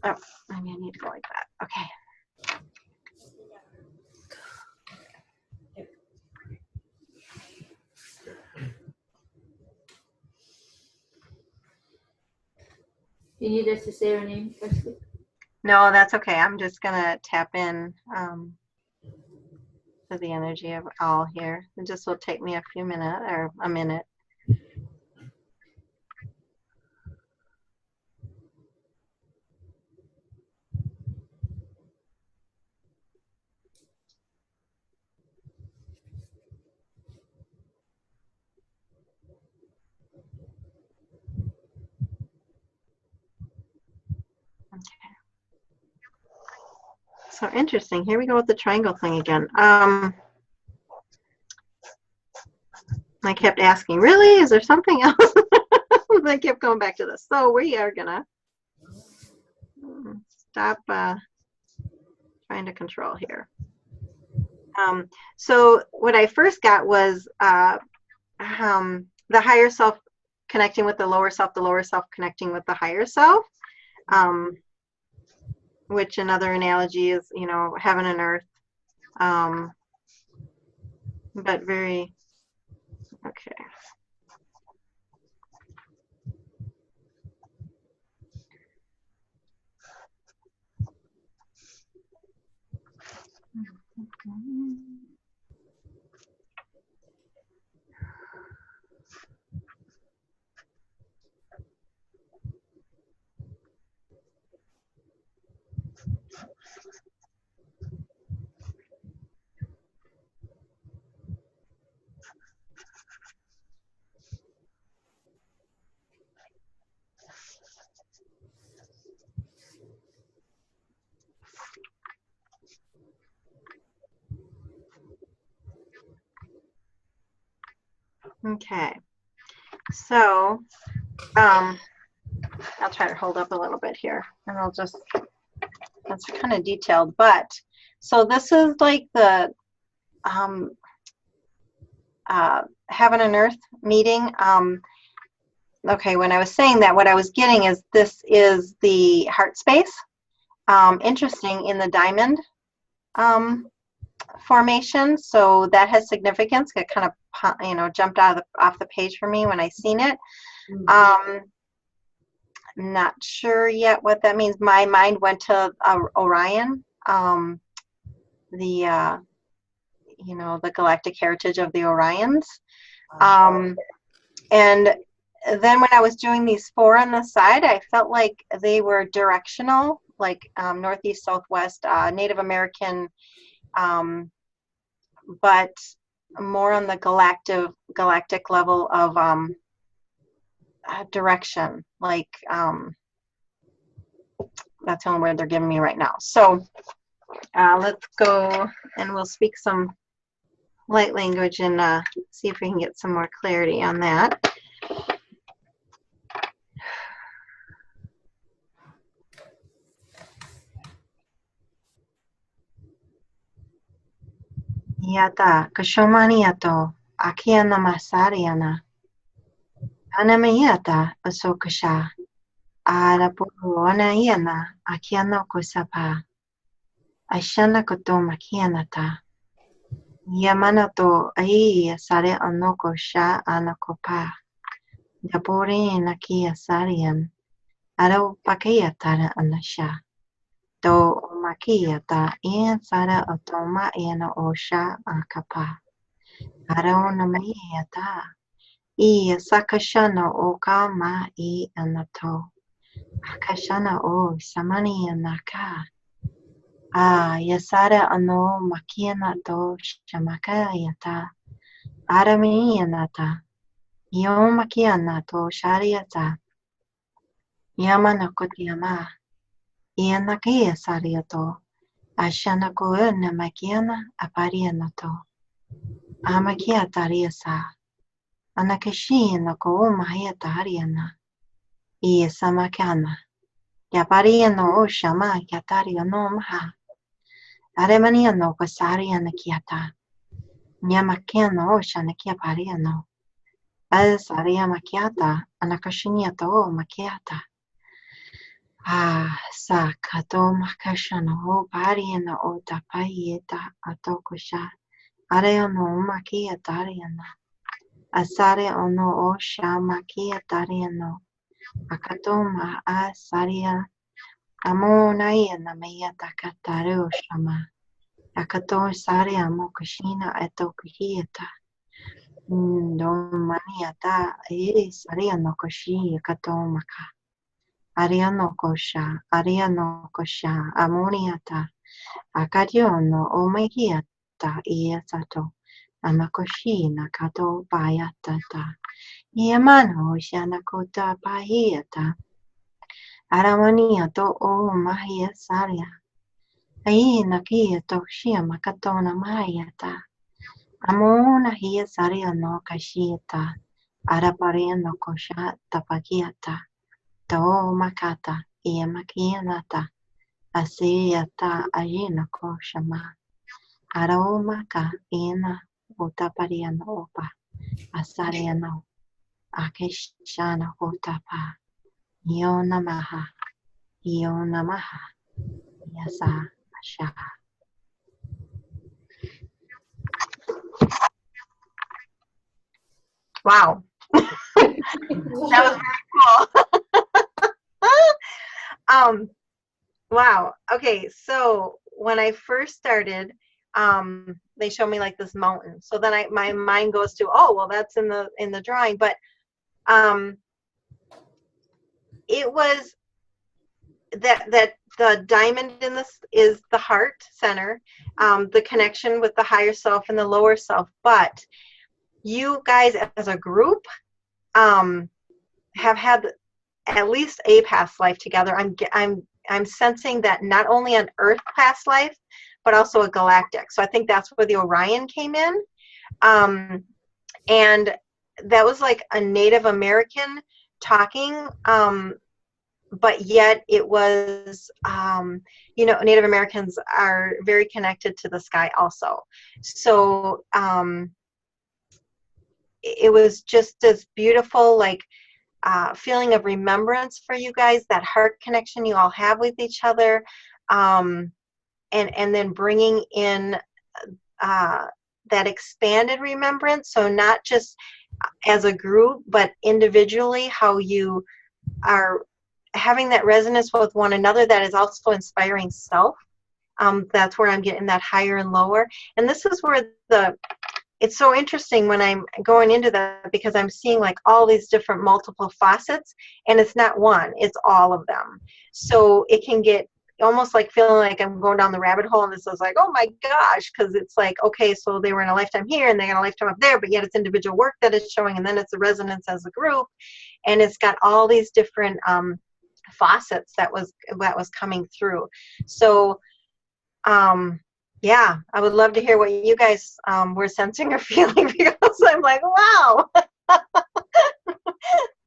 Oh, maybe I need to go like that. Okay. You need us to say our name, Leslee? No, that's okay. I'm just gonna tap in to the energy of all here. It just will take me a few minutes or a minute. Okay. So interesting. Here we go with the triangle thing again. I kept asking, really? Is there something else? I kept going back to this. So we are gonna stop trying to control here. So what I first got was the higher self connecting with the lower self connecting with the higher self, which another analogy is, you know, heaven and earth, but very, okay. Okay, so I'll try to hold up a little bit here, and I'll just, that's kind of detailed, but so this is like the heaven and earth meeting. Okay, when I was saying that, what I was getting is this is the heart space. Interesting in the diamond formation, so that has significance. It kind of, you know, jumped out of off the page for me when I seen it. Not sure yet what that means. My mind went to Orion, the you know, the galactic heritage of the Orions. And then when I was doing these four on the side, I felt like they were directional, like northeast, southwest, Native American, but more on the galactic level of direction. Like that's the only word they're giving me right now. So let's go and we'll speak some light language and see if we can get some more clarity on that. Yata kashomaniato akiana masariana anamayata asokasha arapo anayana akiana kosapa ashana koto makianata Yamanato ai sare anoko sha anakopa Yapore nakia sarian Aro pakia tara anasha Do makia ta in sara otoma ena osha akapa Aro namaya ta I sakashana oka ma I anato Akashana o samani anaka Yasara ano makiana to shamakayata Aramiyanata Yomakiana to Shariata Yamanakotiyama Ianakia Sariato Ashanako Namakiana Aparianato Amakia Tariasa Anakashi Nako Mahayata Hariana Iasamakana Yapariano o Shama Yatariano Maha Aremaniano Kosariana Kiata Nyamakiano Shanakia Pariano Saria Makiata Anakashiniato Makiata sa kato makashana o pariana o tapayeta atokosha. Areano makia tariana. Asare ono o shamakia tariano. Akatoma asaria. Amonaya namaya takatare o shama. Akato saria mokashina etokuhieta. Domaniata e saria no koshi akatomaka. Ariano kosha, amoniata, akadiono, omegiata, iesato, amakoshi, nakato, bayatata, iamano, shanakota, pahiata, aramaniato, o mahia saria, ai nakieto, shia, makatona, mayata, amona, hia saria, no kashita, arapariano, kosha, tapakiata, to makata, iamakianata. Asiyata ayina ko shama. Aromaka ina utapariano opa. Asariano. Akeshana utapa. Yonamaha. Yonamaha. Yasa asha. Wow. That was very cool. Wow. Okay. So when I first started, they showed me like this mountain. So then my mind goes to, oh, well, that's in the drawing. But it was that the diamond in this is the heart center, the connection with the higher self and the lower self. But you guys as a group have had at least a past life together. I'm sensing that not only an Earth past life, but also a galactic. So I think that's where the Orion came in. And that was like a Native American talking, but yet it was, Native Americans are very connected to the sky also. So it was just this beautiful, like, feeling of remembrance for you guys, that heart connection you all have with each other, and then bringing in that expanded remembrance. So not just as a group, but individually, how you are having that resonance with one another that is also inspiring self. That's where I'm getting that higher and lower. And this is where it's so interesting when I'm going into that, because I'm seeing like all these different multiple facets, and it's not one, it's all of them. So it can get almost like feeling like I'm going down the rabbit hole, and this is like, oh my gosh, because it's like, okay, so they were in a lifetime here and they got a lifetime up there, but yet it's individual work that it's showing, and then it's the resonance as a group, and it's got all these different facets that was coming through. So yeah, I would love to hear what you guys were sensing or feeling, because I'm like, wow,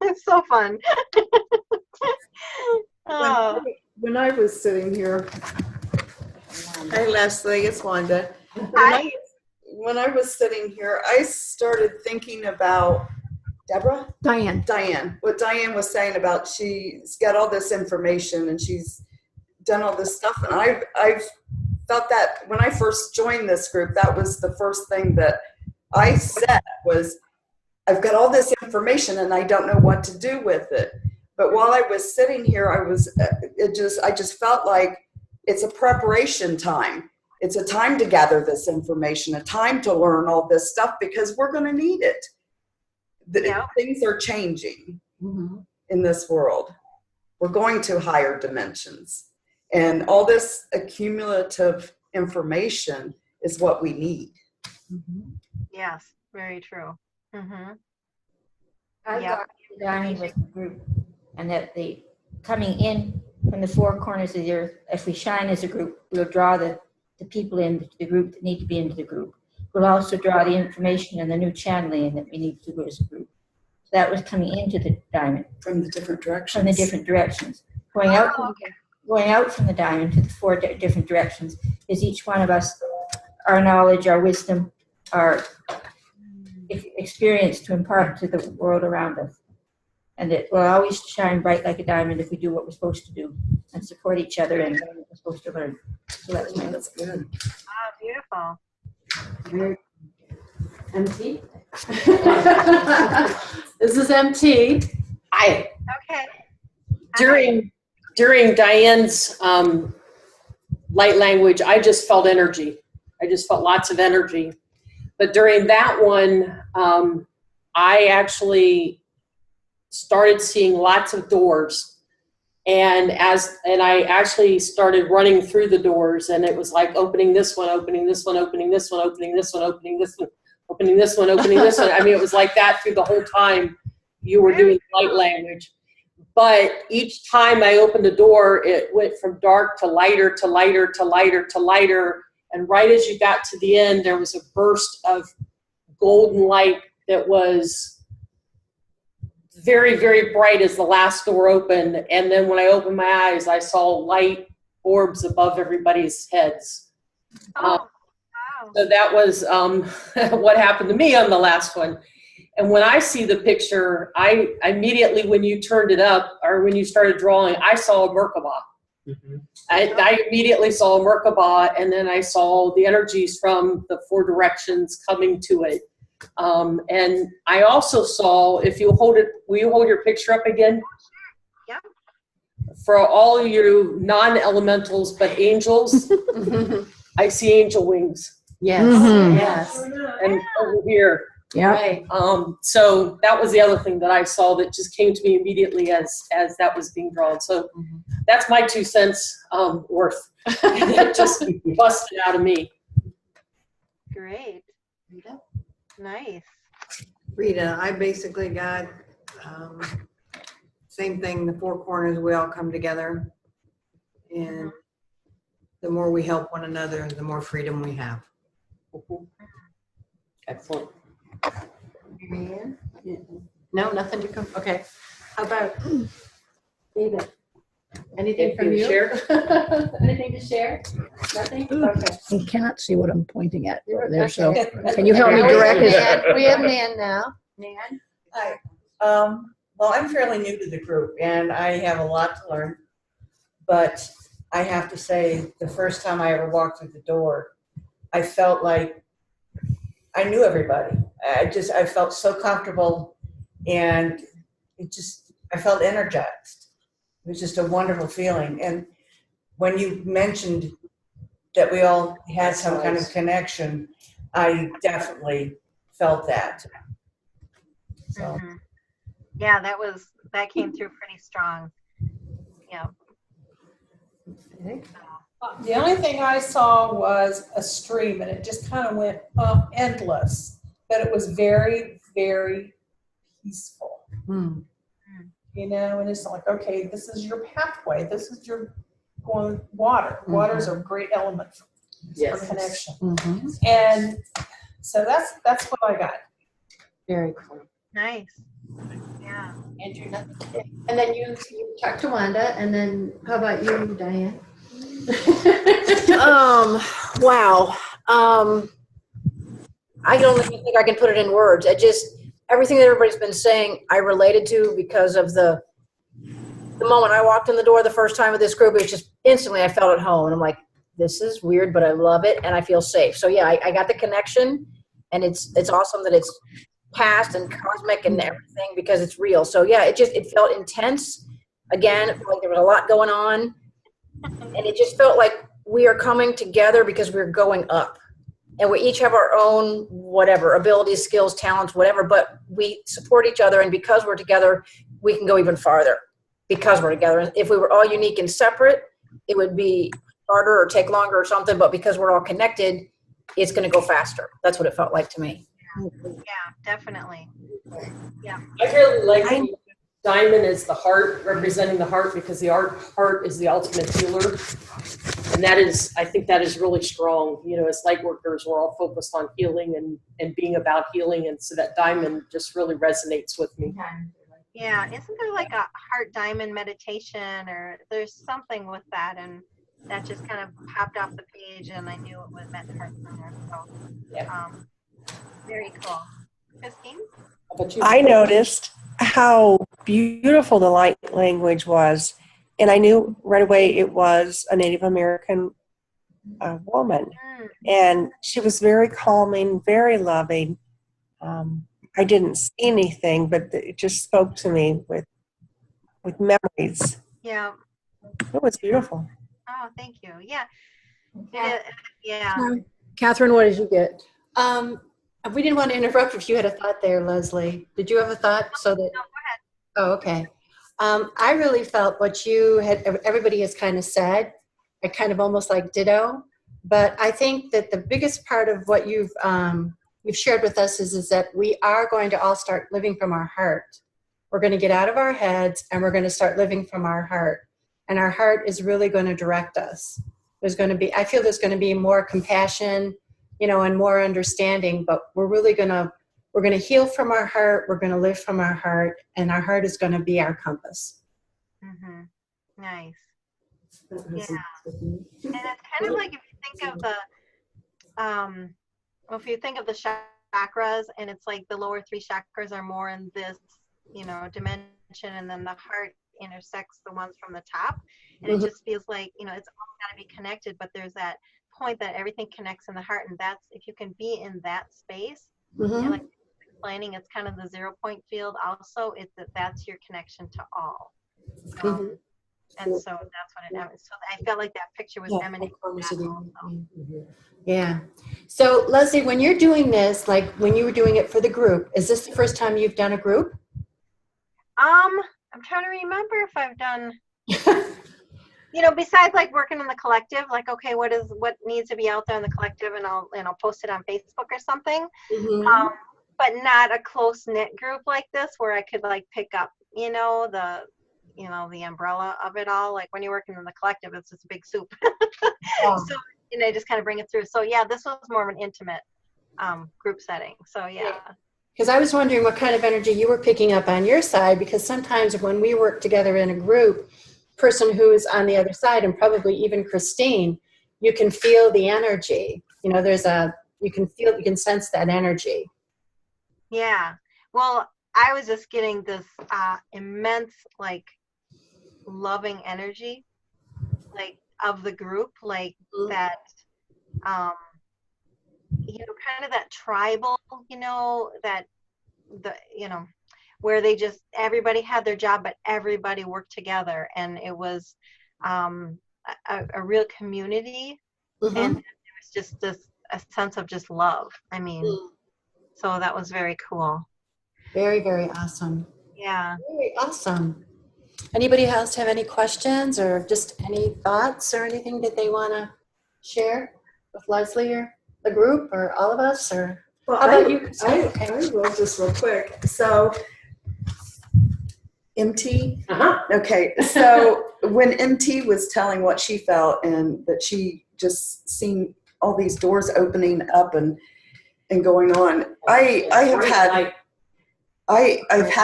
it's so fun. When I was sitting here, hi Leslie, it's Wanda. Hi. When I was sitting here, I started thinking about Diane. What Diane was saying about she's got all this information and she's done all this stuff, and I've felt that when I first joined this group, that was the first thing that I said was, I've got all this information and I don't know what to do with it. But while I was sitting here, I just felt like it's a preparation time. It's a time to gather this information, a time to learn all this stuff, because we're going to need it. Things are changing in this world. We're going to higher dimensions. And all this accumulative information is what we need. Yes, very true. I got diamond with the group, and that the coming in from the four corners of the earth, if we shine as a group, we'll draw the people into the group that need to be into the group. We'll also draw the information and the new channeling that we need to do as a group. So that was coming into the diamond. From the different directions. From the different directions. Going out from the diamond to the four different directions is each one of us, our knowledge, our wisdom, our experience to impart to the world around us. And it will always shine bright like a diamond if we do what we're supposed to do. and support each other and learn what we're supposed to learn. So that's my That's good. Oh, beautiful. Very MT. This is MT. I Okay. during Diane's light language, I just felt energy. I just felt lots of energy. But during that one, I actually started seeing lots of doors. And I actually started running through the doors, and it was like opening this one, opening this one, opening this one, opening this one, opening this one, opening this one, opening this one. I mean, it was like that through the whole time you were doing light language. But each time I opened the door, it went from dark to lighter to lighter to lighter to lighter. And right as you got to the end, there was a burst of golden light that was very, very bright as the last door opened. And then when I opened my eyes, I saw light orbs above everybody's heads. Oh, wow. So that was what happened to me on the last one. And when I see the picture, I immediately, when you turned it up or when you started drawing, I saw a Merkaba. Mm-hmm. I immediately saw a Merkaba, and then I saw the energies from the four directions coming to it. And I also saw, if you hold it, will you hold your picture up again? Yeah. For all you non-elementals but angels, I see angel wings. Yes. Mhm. Yes. And over here. Yeah. Right. So that was the other thing that I saw that just came to me immediately as that was being drawn. So that's my 2 cents worth. It just busted out of me. Great. Nice. Rita, I basically got same thing, the four corners, we all come together. And the more we help one another, the more freedom we have. Excellent. Marianne? No, nothing to come. Okay. How about David? Anything from you? Share? Anything to share? Nothing? Okay. You cannot see what I'm pointing at over there, so can you help me Now we direct have it? Nan. We have Nan now. Nan? Hi. Well, I'm fairly new to the group and I have a lot to learn, but I have to say the first time I ever walked through the door, I felt like I knew everybody. I felt so comfortable and I felt energized. It was just a wonderful feeling. And when you mentioned that we all had some kind of connection, I definitely felt that. So. Yeah, that came through pretty strong. Yeah. The only thing I saw was a stream, and it just kind of went up endless, but it was very, very peaceful. You know, and it's like, okay, this is your pathway. This is your going water. Water is a great element for connection. And so that's what I got. Very cool. Nice. Yeah. Andrew, nothing. And then you talked to Wanda, and then how about you, Diane? Wow. I don't even think I can put it in words. Everything that everybody's been saying, I related to because of the moment I walked in the door the first time with this group. It was just instantly I felt at home, and I'm like, this is weird, but I love it, and I feel safe. So yeah, I got the connection, and it's awesome that it's past and cosmic and everything because it's real. So yeah, it felt intense. Again, it felt like there was a lot going on, and it just felt like we are coming together because we're going up. And we each have our own, whatever, abilities, skills, talents, whatever, but we support each other. And because we're together, we can go even farther because we're together. If we were all unique and separate, it would be harder or take longer or something. But because we're all connected, it's going to go faster. That's what it felt like to me. Yeah, definitely. Yeah. I really like diamond is the heart, representing the heart, because the heart is the ultimate healer. And I think that is really strong. You know, as light workers, we're all focused on healing and being about healing. And so that diamond just really resonates with me. Yeah. Isn't there like a heart diamond meditation, or there's something with that? And that just kind of popped off the page, and I knew it was meant heart center. So, Yeah. Very cool. Christine? How about you? I noticed how beautiful the light language was. And I knew right away it was a Native American woman. And she was very calming, very loving. I didn't see anything, but it just spoke to me with memories. Yeah. It was beautiful. Oh, thank you. Yeah. Yeah. Catherine, what did you get? We didn't want to interrupt if you had a thought there, Leslie. Did you have a thought? So that. No, go ahead. Oh, okay. I really felt what you had, everybody has kind of said. I kind of almost like ditto. But I think that the biggest part of what you've shared with us is that we are going to all start living from our heart. We're going to get out of our heads and we're going to start living from our heart. And our heart is really going to direct us. There's going to be, I feel there's going to be more compassion, you know, and more understanding, but we're really going to, we're going to heal from our heart. We're going to live from our heart, and our heart is going to be our compass. Mm-hmm. Nice. Yeah. And it's kind of like if you think of the, well, if you think of the chakras, and it's like the lower three chakras are more in this, you know, dimension, and then the heart intersects the ones from the top, and it just feels like, you know, it's all got to be connected, but there's that point that everything connects in the heart, and that's, if you can be in that space, and like explaining, it's kind of the 0 point field also, it's that's your connection to all. And so that's what it is. So I felt like that picture was emanating from that also. Yeah. So Leslie, when you're doing this, like when you were doing it for the group, is this the first time you've done a group? I'm trying to remember if I've done, you know, besides like working in the collective, like, okay, what needs to be out there in the collective, and I'll post it on Facebook or something. But not a close knit group like this where I could like pick up, you know, the umbrella of it all. Like when you're working in the collective, it's just a big soup. So, you know, just kind of bring it through. So yeah, this was more of an intimate group setting. So yeah. Because I was wondering what kind of energy you were picking up on your side, because sometimes when we work together in a group, person who is on the other side, and probably even Christine, you can feel the energy. You know, you can sense that energy. Yeah. Well, I was just getting this immense, like, loving energy, like, of the group, like that, you know, kind of that tribal, you know, that where they just, everybody had their job, but everybody worked together, and it was a real community, and it was just a sense of just love. I mean, so that was very cool. Very, very awesome. Yeah. Very awesome. Anybody else have any questions or just any thoughts or anything that they want to share with Leslie or the group or all of us? Or well, how about you? I will just real quick. So, MT. Okay. So when MT was telling what she felt, and that she just seen all these doors opening up and going on, I've had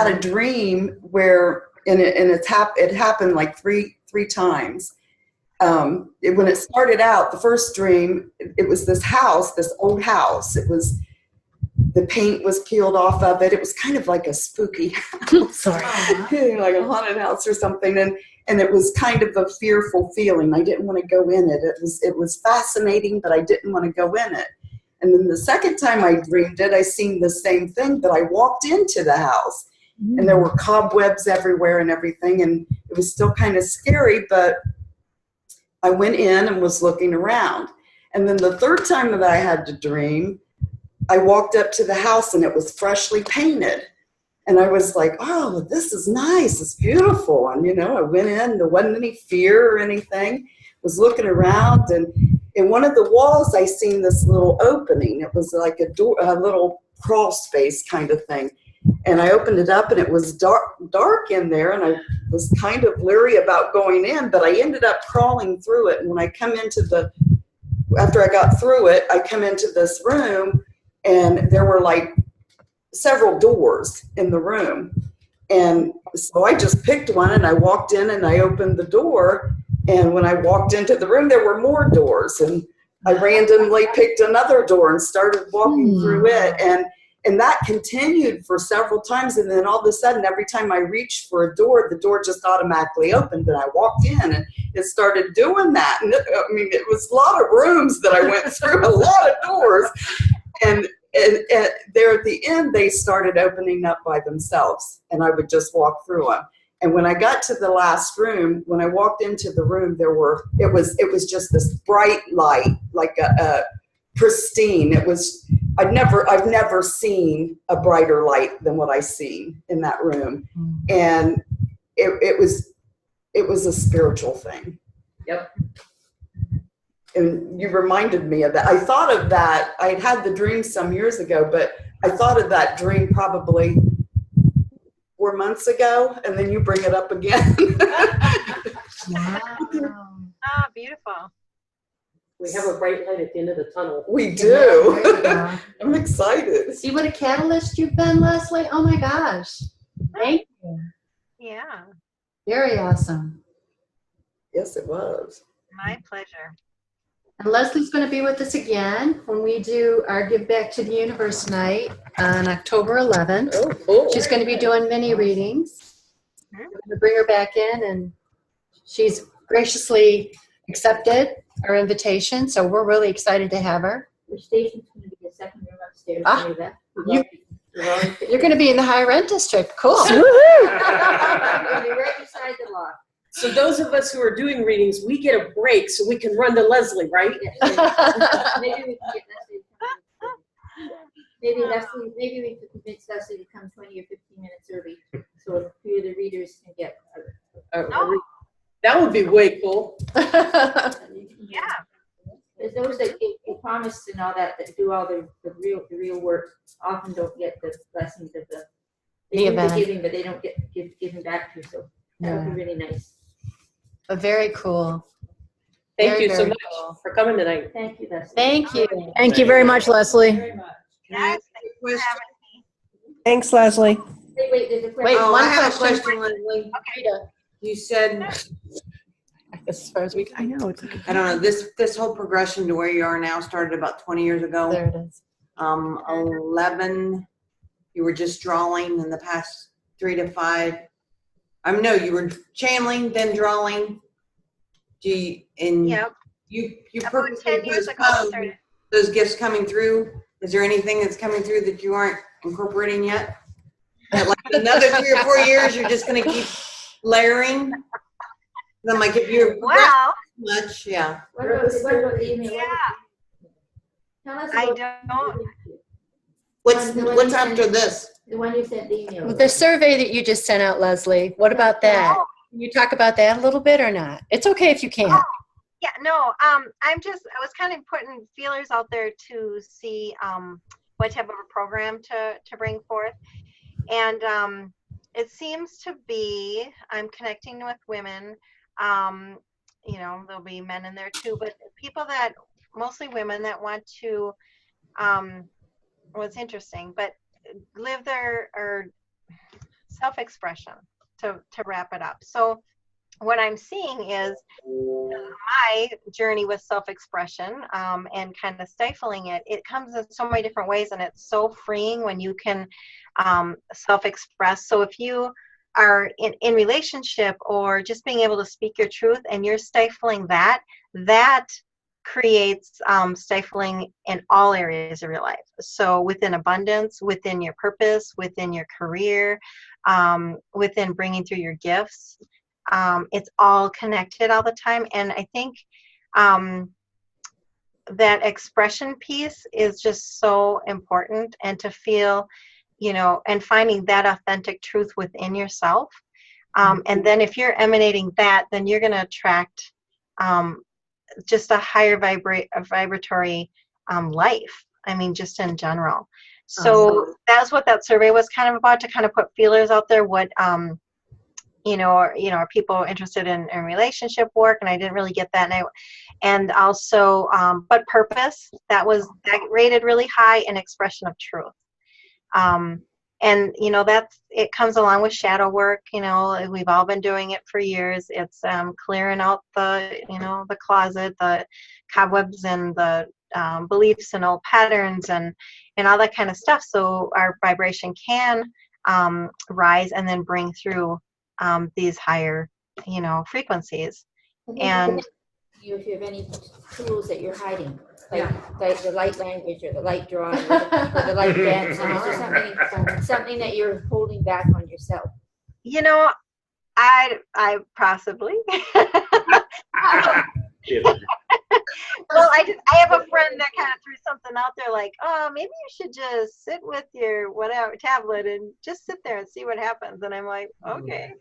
a dream where, and it happened like three times. When it started out, the first dream, it was this house, this old house. It was, the paint was peeled off of it. It was kind of like a spooky house. Sorry. Like a haunted house or something. And it was kind of a fearful feeling. I didn't want to go in it. It was fascinating, but I didn't want to go in it. And then the second time I dreamed it, I seen the same thing, but I walked into the house, and there were cobwebs everywhere and everything, and it was still kind of scary, but I went in and was looking around. And then the third time that I had to dream, I walked up to the house, and it was freshly painted. And I was like, oh, this is nice. It's beautiful. And, you know, I went in. There wasn't any fear or anything. Was looking around, and in one of the walls, I seen this little opening. It was like a door, a little crawl space kind of thing. And I opened it up, and it was dark in there, and I was kind of leery about going in, but I ended up crawling through it. And when I come into after I got through it, I come into this room, and there were like several doors in the room. And so I just picked one, and I walked in, and I opened the door. And when I walked into the room, there were more doors, and I randomly picked another door and started walking through it. And that continued for several times. And then all of a sudden, every time I reached for a door, the door just automatically opened and I walked in and it started doing that. And it was a lot of rooms that I went through, a lot of doors. And there at the end, they started opening up by themselves and I would just walk through them. And when I got to the last room, when I walked into the room, it was just this bright light, like a pristine. I've never seen a brighter light than what I seen in that room. And it was a spiritual thing. Yep. And you reminded me of that. I thought of that. I had the dream some years ago, but I thought of that dream probably 4 months ago, and then you bring it up again. Wow. Ah, beautiful. We have a bright light at the end of the tunnel. We do. Yeah. I'm excited. See what a catalyst you've been, Leslie? Oh my gosh. Thank you. Yeah, Very awesome. Yes, it was. my pleasure. And Leslie's going to be with us again when we do our Give Back to the Universe night on October 11th. Oh, cool. She's going to be doing mini readings. We're going to bring her back in, and she's graciously accepted our invitation, so we're really excited to have her. The station's going to be the second room upstairs. Ah, Anyway. You're going to be in the high rent district. Cool. It'll be right beside the loft. So those of us who are doing readings, we get a break so we can run to Leslie, right? Maybe we can get Leslie to come. Maybe we could convince Leslie to come 20 or 15 minutes early, so a few of the readers can get. That would be way cool. Yeah. There's those that get promised and all that do all the real work often don't get the blessings of the event. giving, but they don't get given back to. So that would be really nice. But very cool. Thank Very, you so very much cool. for coming tonight. Thank you, Leslie. Thank you. Thank you very much, Leslie. Very much. Yes, thanks for having me. Thanks, Leslie. Wait, there's a question. Wait, Oh, one I have a question. question, Leslie. Rita, You said, as far as we can. I know. It's okay. I don't know, this whole progression to where you are now started about 20 years ago. There it is. 11, you were just drawing in the past 3 to 5. No, you were channeling, then drawing. Yep. You About purposely 10 years ago, I started. those gifts coming through. Is there anything that's coming through that you aren't incorporating yet? That like another 3 or 4 years, you're just going to keep layering? Then like if you're Well, much, yeah. What about the email? yeah, Tell us I about don't. What's after this? the one you sent the email. The survey that you just sent out, Leslie, what about that? Can you talk about that a little bit or not? It's okay if you can't. Yeah, no, I was kind of putting feelers out there to see what type of a program to bring forth. And it seems to be, I'm connecting with women, there'll be men in there too, but people that, mostly women that want to, what's interesting, but live their or self-expression to wrap it up. So what I'm seeing is my journey with self-expression and kind of stifling it. It comes in so many different ways, and it's so freeing when you can self-express. So if you are in relationship or just being able to speak your truth and you're stifling that creates stifling in all areas of your life. So within abundance, within your purpose, within your career, within bringing through your gifts. It's all connected all the time. And I think that expression piece is just so important, and to feel, and finding that authentic truth within yourself. And then if you're emanating that, then you're going to attract just a higher vibratory life. I mean, just in general. So that's what that survey was kind of about, to kind of put feelers out there. What, are people interested in relationship work? And I didn't really get that. And also, but purpose, that rated really high, in expression of truth. And, you know, it comes along with shadow work. You know, we've all been doing it for years. It's clearing out the, you know, the closet, the cobwebs and the beliefs and old patterns and all that kind of stuff. So our vibration can rise and then bring through these higher, you know, frequencies. And if you have any tools that you're hiding, like the light language or the light drawing or the light dancing, or something that you're holding back on yourself. You know, I possibly. Well, I have a friend that kind of threw something out there like, oh, maybe you should just sit with your whatever tablet and just sit there and see what happens. And I'm like, okay.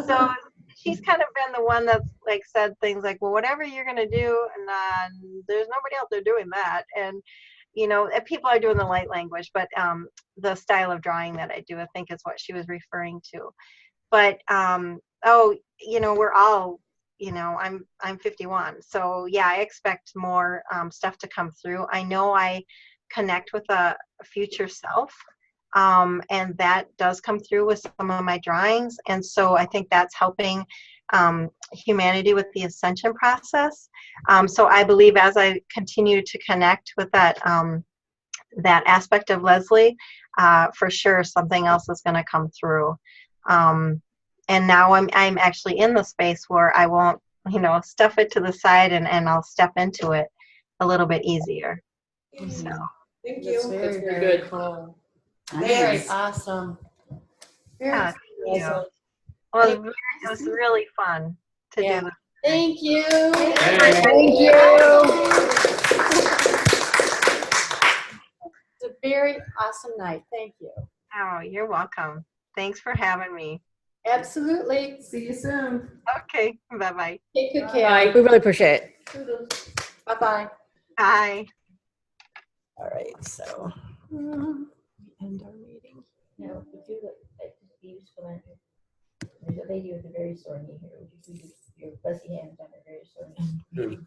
So she's kind of been the one that's like said things like, well, whatever you're going to do, and there's nobody out there doing that. And, you know, people are doing the light language, but the style of drawing that I do, I think is what she was referring to. But, oh, you know, we're all, you know, I'm 51. So yeah, I expect more stuff to come through. I know I connect with a future self. And that does come through with some of my drawings. And so I think that's helping humanity with the ascension process. So I believe as I continue to connect with that, that aspect of Leslie, for sure something else is going to come through. And now I'm actually in the space where I won't, you know, stuff it to the side and I'll step into it a little bit easier. So. Thank you. That's very good. Cool. Nice. Very awesome. Yeah, thank you. Awesome. Well, it was really fun to do this. Thank you. Thank you. It's a very awesome night. Thank you. Oh, you're welcome. Thanks for having me. Absolutely. See you soon. Okay, bye-bye. Take good Bye. care. We really appreciate it. Bye-bye. Bye. All right, so end our meeting. No, would you like to be useful, Andrew? There's a lady with a very sore knee here. Would you do your fuzzy hands on her very sore knee?